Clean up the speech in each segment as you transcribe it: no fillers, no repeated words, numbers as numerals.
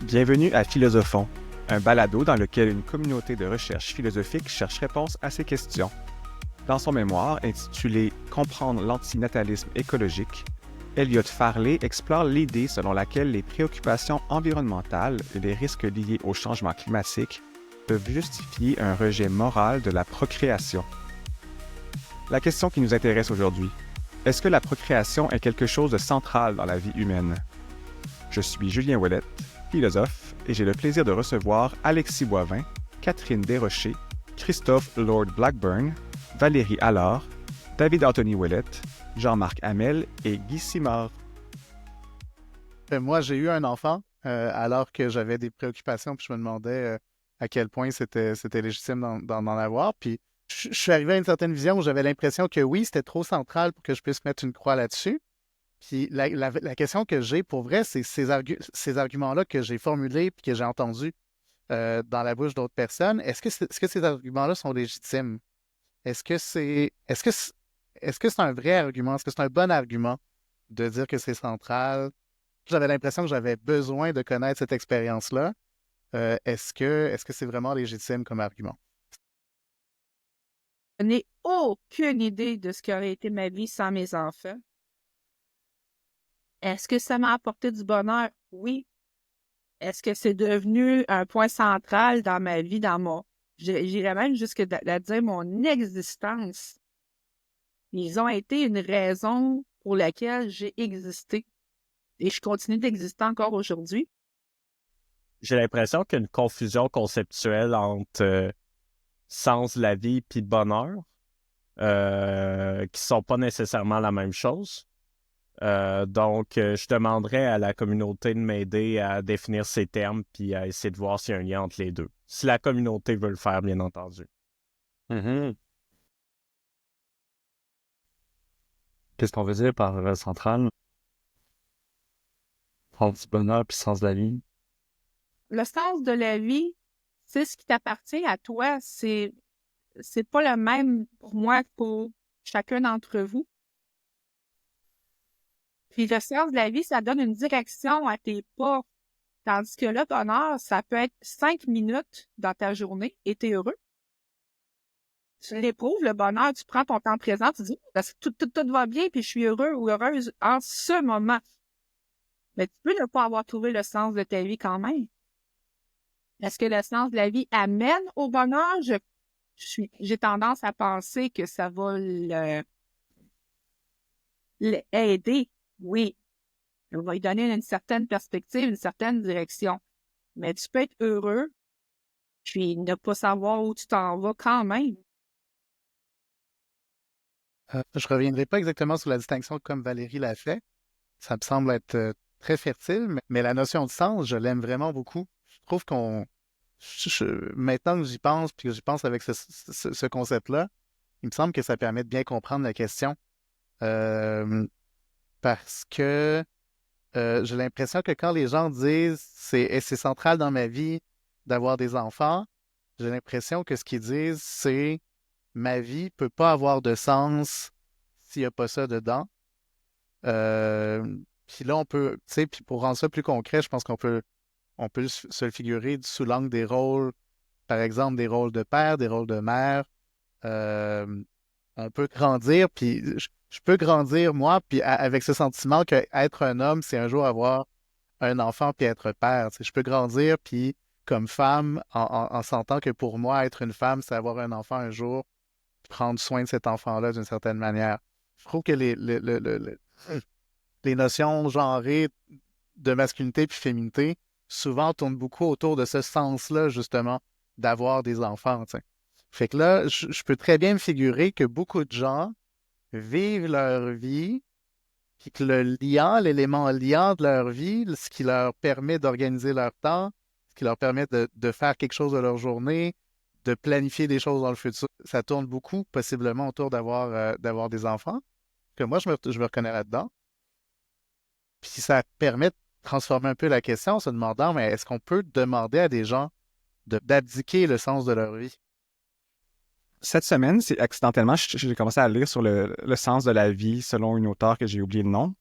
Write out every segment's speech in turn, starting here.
Bienvenue à Philosophons, un balado dans lequel une communauté de recherche philosophique cherche réponse à ces questions. Dans son mémoire intitulé Comprendre l'antinatalisme écologique, Elliott Farley explore l'idée selon laquelle les préoccupations environnementales et les risques liés au changement climatique peuvent justifier un rejet moral de la procréation. La question qui nous intéresse aujourd'hui, est-ce que la procréation est quelque chose de central dans la vie humaine? Je suis Julien Ouellette, philosophe, et j'ai le plaisir de recevoir Alexis Boivin, Catherine Desrochers, Christophe Lord Blackburn, Valérie Allard, David Anthony Ouellette, Jean-Marc Hamel et Guy Simard. Moi, j'ai eu un enfant alors que j'avais des préoccupations, puis je me demandais à quel point c'était légitime d'en avoir. Puis je suis arrivé à une certaine vision où j'avais l'impression que oui, c'était trop central pour que je puisse mettre une croix là-dessus. Puis la question que j'ai pour vrai, c'est ces arguments-là que j'ai formulés puis que j'ai entendus dans la bouche d'autres personnes. Est-ce que ces arguments-là sont légitimes? Est-ce que c'est est-ce que c'est- est-ce que c'est un vrai argument? Est-ce que c'est un bon argument de dire que c'est central? J'avais l'impression que j'avais besoin de connaître cette expérience-là. Est-ce que c'est vraiment légitime comme argument? Je n'ai aucune idée de ce qu'aurait été ma vie sans mes enfants. Est-ce que ça m'a apporté du bonheur? Oui. Est-ce que c'est devenu un point central dans ma vie, j'irais même jusque à dire mon existence. Ils ont été une raison pour laquelle j'ai existé. Et je continue d'exister encore aujourd'hui. J'ai l'impression qu'il y a une confusion conceptuelle entre sens de la vie et bonheur, qui sont pas nécessairement la même chose. Donc, je demanderais à la communauté de m'aider à définir ces termes puis à essayer de voir s'il y a un lien entre les deux. Si la communauté veut le faire, bien entendu. Qu'est-ce qu'on veut dire par central? Sens du bonheur puis sens de la vie. Le sens de la vie, c'est ce qui t'appartient à toi. C'est pas le même pour moi que pour chacun d'entre vous. Puis le sens de la vie, ça donne une direction à tes pas. Tandis que le bonheur, ça peut être 5 minutes dans ta journée et t'es heureux. Tu l'éprouves, le bonheur, tu prends ton temps présent, tu dis, parce que tout va bien, puis je suis heureux ou heureuse en ce moment. Mais tu peux ne pas avoir trouvé le sens de ta vie quand même. Est-ce que le sens de la vie amène au bonheur? J'ai tendance à penser que ça va l'aider. Oui. On va lui donner une certaine perspective, une certaine direction. Mais tu peux être heureux, puis ne pas savoir où tu t'en vas quand même. Je ne reviendrai pas exactement sur la distinction comme Valérie l'a fait. Ça me semble être très fertile, mais la notion de sens, je l'aime vraiment beaucoup. Je trouve maintenant que j'y pense, puis que j'y pense avec ce concept-là, il me semble que ça permet de bien comprendre la question. Euh, Parce que j'ai l'impression que quand les gens disent c'est central dans ma vie d'avoir des enfants, j'ai l'impression que ce qu'ils disent, c'est ma vie peut pas avoir de sens s'il n'y a pas ça dedans. Puis là, on peut, tu sais, puis pour rendre ça plus concret, je pense on peut se le figurer sous l'angle des rôles, par exemple, des rôles de père, des rôles de mère. Euh, on peut grandir, puis je peux grandir, moi, puis avec ce sentiment que être un homme, c'est un jour avoir un enfant puis être père. Tu sais, je peux grandir, puis comme femme, en sentant que pour moi, être une femme, c'est avoir un enfant un jour, puis prendre soin de cet enfant-là d'une certaine manière. Je trouve que les notions genrées de masculinité puis féminité souvent tournent beaucoup autour de ce sens-là, justement, d'avoir des enfants. Tu sais. Fait que là, je peux très bien me figurer que beaucoup de gens vivent leur vie, puis que l'élément liant de leur vie, ce qui leur permet d'organiser leur temps, ce qui leur permet de faire quelque chose de leur journée, de planifier des choses dans le futur, ça tourne beaucoup possiblement autour d'avoir des enfants. Que moi, je me reconnais là-dedans. Puis ça permet de transformer un peu la question en se demandant, mais est-ce qu'on peut demander à des gens d'abdiquer le sens de leur vie? Cette semaine, accidentellement, j'ai commencé à lire sur le sens de la vie selon une auteure que j'ai oublié le nom.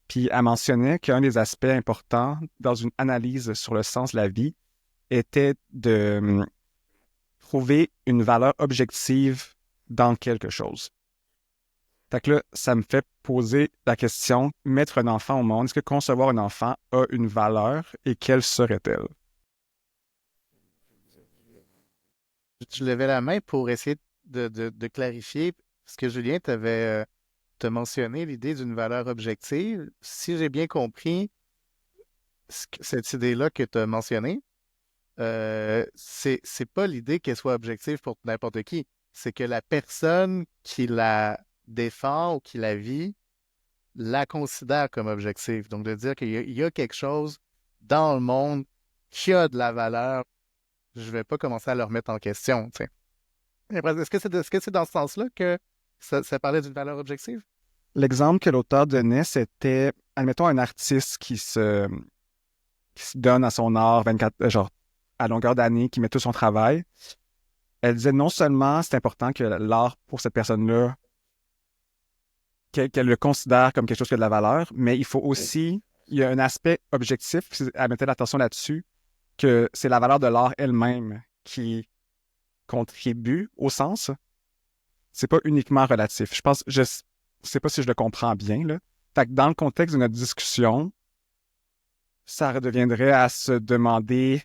Puis elle mentionnait qu'un des aspects importants dans une analyse sur le sens de la vie était de trouver une valeur objective dans quelque chose. Fait que là, ça me fait poser la question, mettre un enfant au monde, est-ce que concevoir un enfant a une valeur et quelle serait-elle? Je levais la main pour essayer de clarifier, parce que Julien, t'as mentionné l'idée d'une valeur objective. Si j'ai bien compris cette idée-là que tu as mentionnée, c'est pas l'idée qu'elle soit objective pour n'importe qui. C'est que la personne qui la défend ou qui la vit la considère comme objective. Donc, de dire qu'il y a quelque chose dans le monde qui a de la valeur, je vais pas commencer à le remettre en question, tu sais. Après, est-ce que c'est dans ce sens-là que ça parlait d'une valeur objective? L'exemple que l'auteur donnait, c'était, admettons, un artiste qui se donne à son art 24, genre, à longueur d'année, qui met tout son travail. Elle disait non seulement c'est important que l'art pour cette personne-là, qu'elle le considère comme quelque chose qui a de la valeur, mais il faut aussi, il y a un aspect objectif, elle mettait l'attention là-dessus, que c'est la valeur de l'art elle-même qui contribue au sens. C'est pas uniquement relatif. Je sais pas si je le comprends bien, là. Fait que dans le contexte de notre discussion, ça redeviendrait à se demander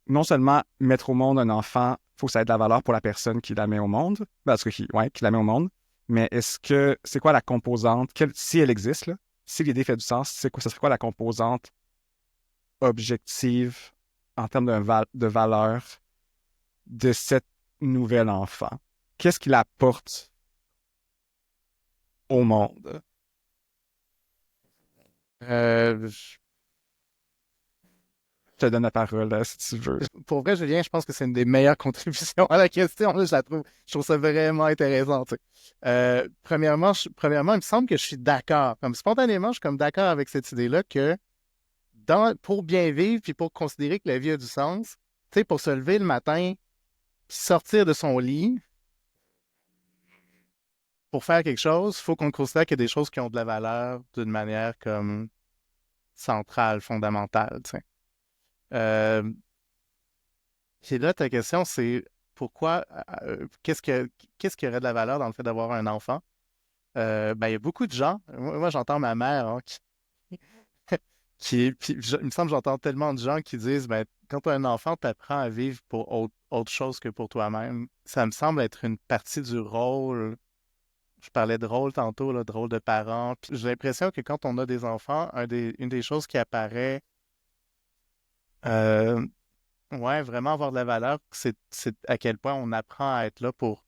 non seulement mettre au monde un enfant, il faut que ça ait de la valeur pour la personne qui la met au monde, parce que qui la met au monde, mais c'est quoi la composante, si elle existe, là, si l'idée fait du sens, ça serait quoi la composante objective en termes de valeur de cet nouvel enfant? Qu'est-ce qu'il apporte au monde? Je Je te donne la parole, là, si tu veux. Pour vrai, Julien, je pense que c'est une des meilleures contributions à la question. Là, je trouve ça vraiment intéressant, tu sais. Premièrement, il me semble que je suis d'accord. Comme spontanément, je suis comme d'accord avec cette idée-là que pour bien vivre puis pour considérer que la vie a du sens, tu sais, pour se lever le matin, puis sortir de son lit, pour faire quelque chose, il faut qu'on considère qu'il y a des choses qui ont de la valeur d'une manière comme centrale, fondamentale, tu sais. Euh, Puis là, ta question, c'est pourquoi, qu'est-ce qui aurait de la valeur dans le fait d'avoir un enfant? Ben, il y a beaucoup de gens, moi j'entends ma mère, hein, il me semble que j'entends tellement de gens qui disent, ben, quand tu as un enfant, tu apprends à vivre pour autre chose que pour toi-même. Ça me semble être une partie du rôle. Je parlais de rôle tantôt, là, de rôle de parent. Puis j'ai l'impression que quand on a des enfants, une des choses qui apparaît, euh, ouais, vraiment avoir de la valeur, c'est à quel point on apprend à être là pour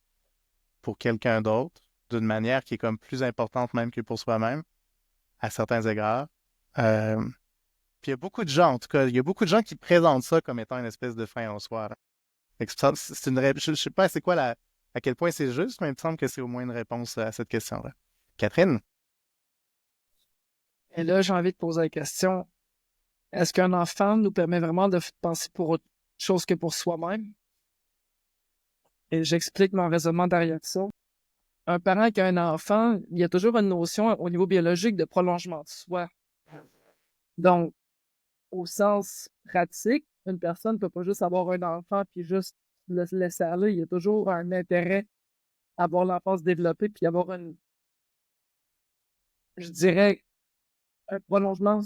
quelqu'un d'autre, d'une manière qui est comme plus importante même que pour soi-même, à certains égards. Euh, Puis il y a beaucoup de gens, en tout cas, il y a beaucoup de gens qui présentent ça comme étant une espèce de fin en soi, là. Fait que je sais pas c'est quoi à quel point c'est juste, mais il me semble que c'est au moins une réponse à cette question-là. Catherine? Et là, j'ai envie de poser la question, est-ce qu'un enfant nous permet vraiment de penser pour autre chose que pour soi-même? Et j'explique mon raisonnement derrière ça. Un parent qui a un enfant, il y a toujours une notion au niveau biologique de prolongement de soi. Donc, au sens pratique, une personne ne peut pas juste avoir un enfant puis juste le laisser aller. Il y a toujours un intérêt à voir l'enfant se développer puis avoir je dirais, un prolongement,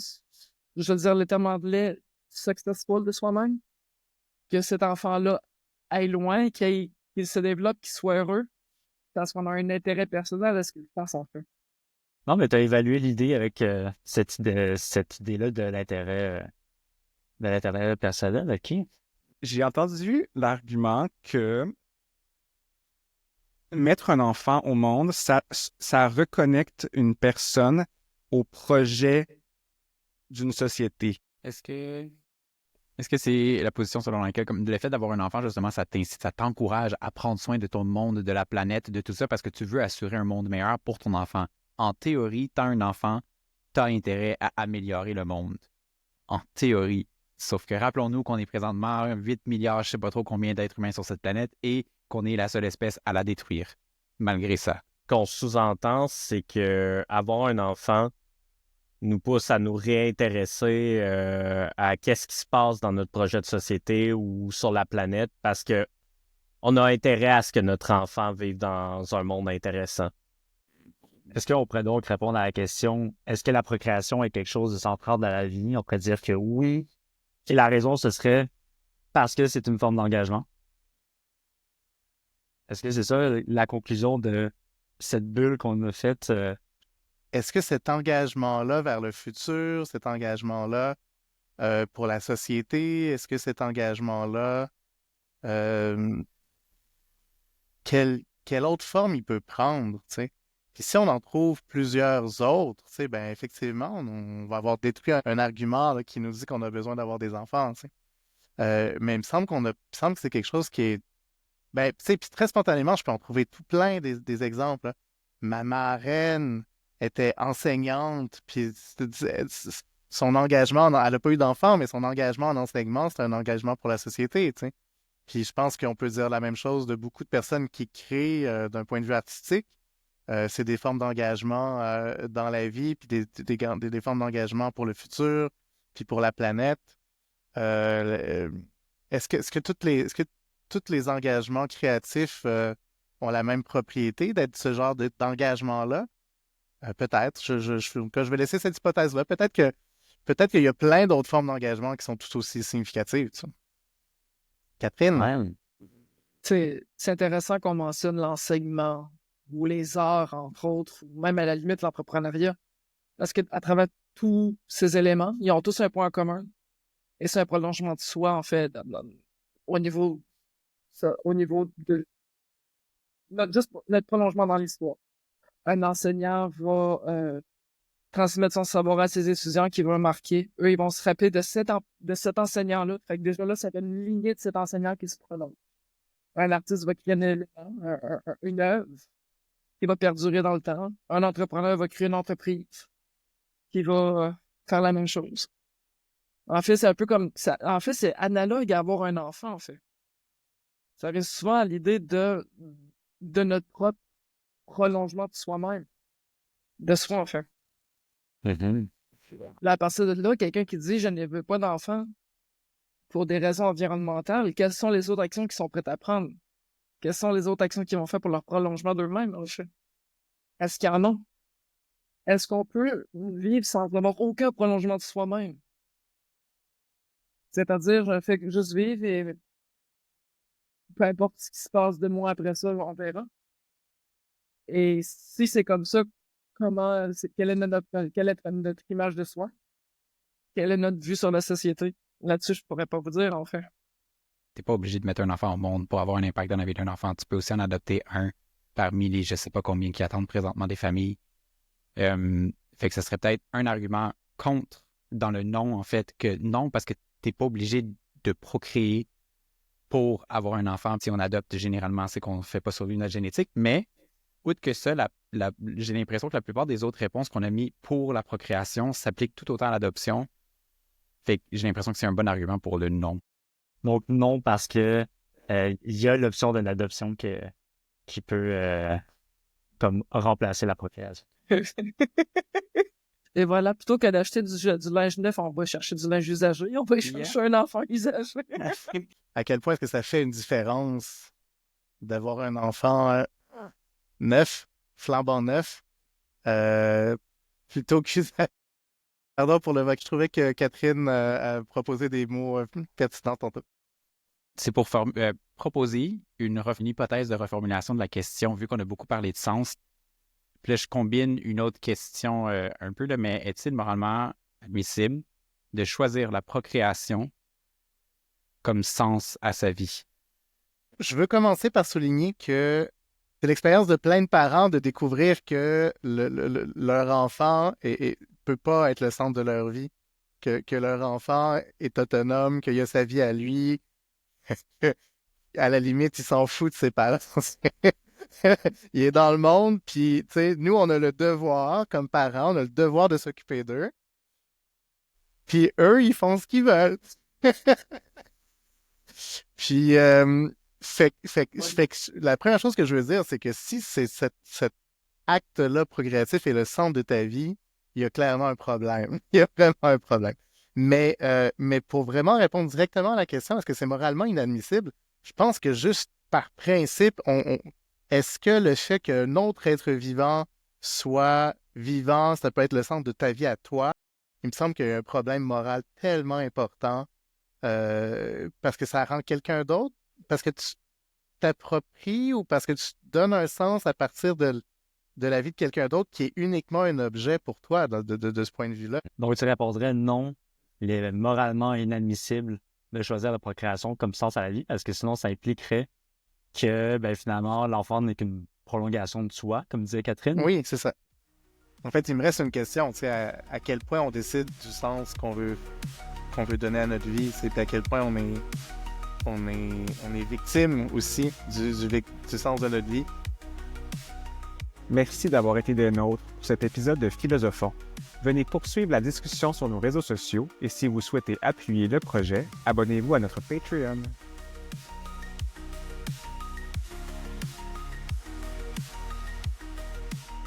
je veux dire le terme anglais, successful de soi-même. Que cet enfant-là aille loin, qu'il se développe, qu'il soit heureux, parce qu'on a un intérêt personnel à ce qu'il fasse en fait. Non, mais tu as évalué l'idée avec cette idée-là de l'intérêt personnel, OK? J'ai entendu l'argument que mettre un enfant au monde, ça reconnecte une personne au projet d'une société. Est-ce que c'est la position selon laquelle, comme le fait d'avoir un enfant, justement, ça t'encourage à prendre soin de ton monde, de la planète, de tout ça, parce que tu veux assurer un monde meilleur pour ton enfant. En théorie, tu as un enfant, tu as intérêt à améliorer le monde. En théorie. Sauf que rappelons-nous qu'on est présentement 8 milliards, je sais pas trop combien d'êtres humains sur cette planète, et qu'on est la seule espèce à la détruire, malgré ça. Qu'on sous-entend, c'est que avoir un enfant, nous pousse à nous réintéresser à qu'est-ce qui se passe dans notre projet de société ou sur la planète parce que on a intérêt à ce que notre enfant vive dans un monde intéressant. Est-ce qu'on pourrait donc répondre à la question, est-ce que la procréation est quelque chose de central dans la vie? On pourrait dire que oui. Et la raison, ce serait parce que c'est une forme d'engagement. Est-ce que c'est ça la conclusion de cette bulle qu'on a faite? Est-ce que cet engagement-là vers le futur, cet engagement-là pour la société, est-ce que cet engagement-là, euh, quelle autre forme il peut prendre, tu sais? Puis si on en trouve plusieurs autres, tu sais, ben effectivement, on va avoir détruit un argument là, qui nous dit qu'on a besoin d'avoir des enfants, tu sais. Mais il me semble il me semble que c'est quelque chose qui est, ben, tu sais, puis très spontanément, je peux en trouver tout plein des exemples, là. Ma marraine était enseignante, puis son engagement, elle n'a pas eu d'enfant, mais son engagement en enseignement, c'est un engagement pour la société, tu sais. Puis je pense qu'on peut dire la même chose de beaucoup de personnes qui créent d'un point de vue artistique. C'est des formes d'engagement dans la vie, puis des formes d'engagement pour le futur, puis pour la planète. Euh, est-ce que est-ce que tous les engagements créatifs ont la même propriété d'être ce genre d'engagement-là? Peut-être. Je vais laisser cette hypothèse-là. Peut-être qu'il y a plein d'autres formes d'engagement qui sont tout aussi significatives, tu sais. Catherine? Ouais. C'est intéressant qu'on mentionne l'enseignement ou les arts, entre autres, ou même à la limite l'entrepreneuriat. Parce qu'à travers tous ces éléments, ils ont tous un point en commun. Et c'est un prolongement de soi, en fait, au niveau de juste notre prolongement dans l'histoire. Un enseignant va transmettre son savoir à ses étudiants qui vont le marquer. Eux, ils vont se rappeler de cet enseignant-là. Fait que déjà là, ça fait une lignée de cet enseignant qui se prolonge. Un artiste va créer une œuvre qui va perdurer dans le temps. Un entrepreneur va créer une entreprise qui va faire la même chose. En fait, c'est un peu comme ça. En fait, c'est analogue à avoir un enfant, en fait. Ça reste souvent à l'idée de notre propre prolongement de soi-même. De soi, en fait. Mhm. Là, à partir de là, quelqu'un qui dit je ne veux pas d'enfant pour des raisons environnementales, quelles sont les autres actions qu'ils sont prêts à prendre? Quelles sont les autres actions qu'ils vont faire pour leur prolongement d'eux-mêmes, en fait? Est-ce qu'il y en a? Est-ce qu'on peut vivre sans avoir aucun prolongement de soi-même? C'est-à-dire, je fais juste vivre et peu importe ce qui se passe de moi après ça, on verra. Et si c'est comme ça, quelle est notre image de soi? Quelle est notre vue sur la société? Là-dessus, je pourrais pas vous dire, en fait. T'es pas obligé de mettre un enfant au monde pour avoir un impact dans la vie d'un enfant. Tu peux aussi en adopter un parmi les je sais pas combien qui attendent présentement des familles. Fait que ce serait peut-être un argument contre dans le non, en fait, que non, parce que t'es pas obligé de procréer pour avoir un enfant. Si on adopte, généralement, c'est qu'on ne fait pas survivre notre génétique. Mais, outre que ça, j'ai l'impression que la plupart des autres réponses qu'on a mis pour la procréation s'appliquent tout autant à l'adoption. Fait que j'ai l'impression que c'est un bon argument pour le non. Donc, non, parce que il y a l'option de l'adoption qui peut comme remplacer la procréation. Et voilà, plutôt que d'acheter du linge neuf, on va chercher du linge usagé. On va chercher un enfant usagé. À quel point est-ce que ça fait une différence d'avoir un enfant neuf, flambant neuf, plutôt que... Pardon pour le vote. Je trouvais que Catherine a proposé des mots pertinents tantôt. C'est pour proposer une hypothèse de reformulation de la question, vu qu'on a beaucoup parlé de sens. Puis là, je combine une autre question un peu, là, mais est-il moralement admissible de choisir la procréation comme sens à sa vie? Je veux commencer par souligner que c'est l'expérience de plein de parents de découvrir que leur enfant peut pas être le centre de leur vie, que leur enfant est autonome, qu'il a sa vie à lui. À la limite, il s'en fout de ses parents. Il est dans le monde, puis, tu sais, nous, on a le devoir, comme parents, on a le devoir de s'occuper d'eux. Puis eux, ils font ce qu'ils veulent. Puis, fait que la première chose que je veux dire, c'est que si cet acte-là progressif est le centre de ta vie, il y a clairement un problème. Il y a vraiment un problème. Mais pour vraiment répondre directement à la question, est-ce que c'est moralement inadmissible? Je pense que juste par principe, est-ce que le fait qu'un autre être vivant soit vivant, ça peut être le centre de ta vie à toi? Il me semble qu'il y a un problème moral tellement important parce que ça rend quelqu'un d'autre, parce que tu t'appropries ou parce que tu donnes un sens à partir de la vie de quelqu'un d'autre qui est uniquement un objet pour toi de ce point de vue-là. Donc, tu répondrais non, il est moralement inadmissible de choisir la procréation comme sens à la vie, parce que sinon, ça impliquerait que finalement, l'enfant n'est qu'une prolongation de soi, comme disait Catherine. Oui, c'est ça. En fait, il me reste une question, tu sais, à quel point on décide du sens qu'on veut donner à notre vie, c'est à quel point on est victime aussi du sens de notre vie. Merci d'avoir été des nôtres pour cet épisode de Philosophons. Venez poursuivre la discussion sur nos réseaux sociaux et si vous souhaitez appuyer le projet, abonnez-vous à notre Patreon.